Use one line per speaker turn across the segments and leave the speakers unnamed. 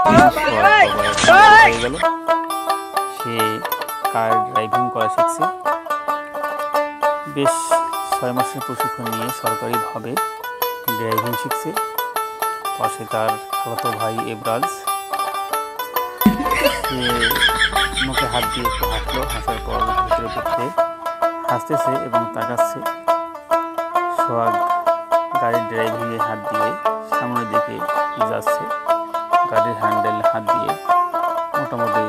হয়ে গেল, সে কার ড্রাইভিং করা শিখছে। বেশ 6 মাসের প্রশিক্ষণ নিয়ে সরকারিভাবে ড্রাইভিং শিখছে। পাশে তার খালাতো ভাই এবরাজ, সে মুখে হাত দিয়ে একটু হাসলো, হাসার পর ভিতরে ভিতরে হাসতেছে এবং তাকাচ্ছে। সোহাগ গাড়ির ড্রাইভিংয়ে হাত দিয়ে সামনের দিকে যাচ্ছে, গাড়ির হ্যান্ডেল হাত দিয়ে মোটামুটি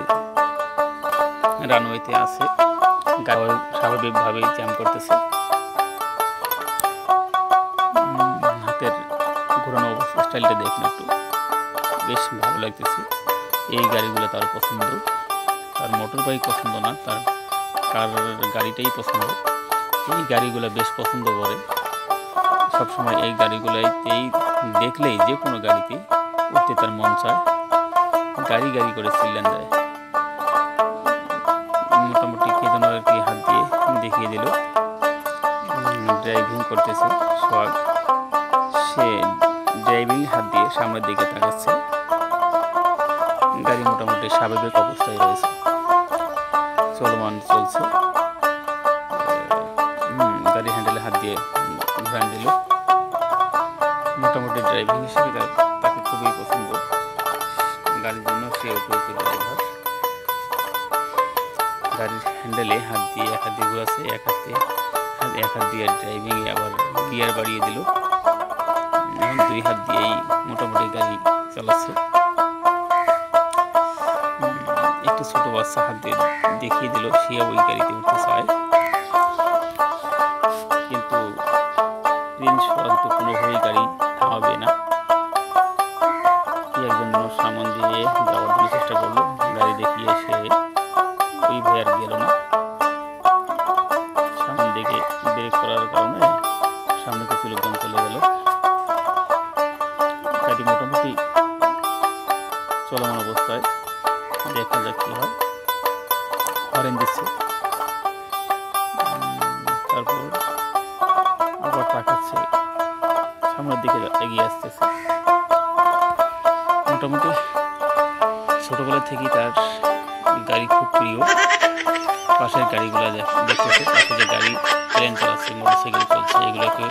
রানওয়েতে আছে, গাড়ি স্বাভাবিকভাবেই জ্যাম করতেছে। হাতের ঘোরানো অবস্থা স্টাইলটা দেখুন একটু, বেশ ভালো লাগতেছে। এই গাড়িগুলো তার পছন্দ, তার মোটর বাইক পছন্দ না, তার কার গাড়িটাই পছন্দ। এই গাড়িগুলো বেশ পছন্দ করে, সবসময় এই গাড়িগুলোতেই দেখলেই যে কোনো গাড়িতেই উঠতে তার মন চায়, গাড়ি গাড়ি করে চিল্লান যায়। মোটামুটি কে যেন আর কি হাত দিয়ে দেখিয়ে দিল, ড্রাইভিং করতেছে সোহাগ। সে ড্রাইভিং হাত দিয়ে সামনের দিকে তাকাচ্ছে, গাড়ি মোটামুটি স্বাভাবিক অবস্থায় রয়েছে, চলমান চলছে। গাড়ি হ্যান্ডেলে হাত দিয়ে ঘুরান দিল। মোটামুটি ড্রাইভিং হিসেবে তাকে খুবই পছন্দ, গাড়ির জন্য সে উপযুক্ত ড্রাইভার। গাড়ির হ্যান্ডেলে হাত দিয়ে এক হাত দিয়ে ঘুরাচ্ছে, এক হাত দিয়ে ড্রাইভিংয়ে আবার গিয়ার বাড়িয়ে দিল। এখন 2 হাত দিয়েই মোটামুটি গাড়ি চালাচ্ছে। একটু ছোট বাচ্চা হাত দিয়ে দেখিয়ে দিল সে ওই গাড়িতে উঠতে চায়, কিন্তু প্রিন্স সোহাগ তো কোনোভাবেই গাড়ি থামাবে না। একজন মানুষ সামন দিয়ে যাওয়ার জন্য চেষ্টা করলো, গাড়ি দেখিয়ে সে ওই ভয়ে আর গেল না। সামন দিকে ব্রেক করার কারণে সামনে কিছু লোকজন চলে গেল। গাড়ি মোটামুটি চলমান অবস্থায়, দেখা যাক কি হয়। হরেন দিচ্ছে, তারপর আবার তাকাচ্ছে, সামনের দিকে এগিয়ে আসতেছে। মোটামুটি ছোটবেলা থেকেই তার গাড়ি খুব প্রিয়। পাশের গাড়িগুলো দেখতেছে, পাশে যে গাড়ি ট্রেন চালাচ্ছে, মোটরসাইকেল চলছে, এগুলোকে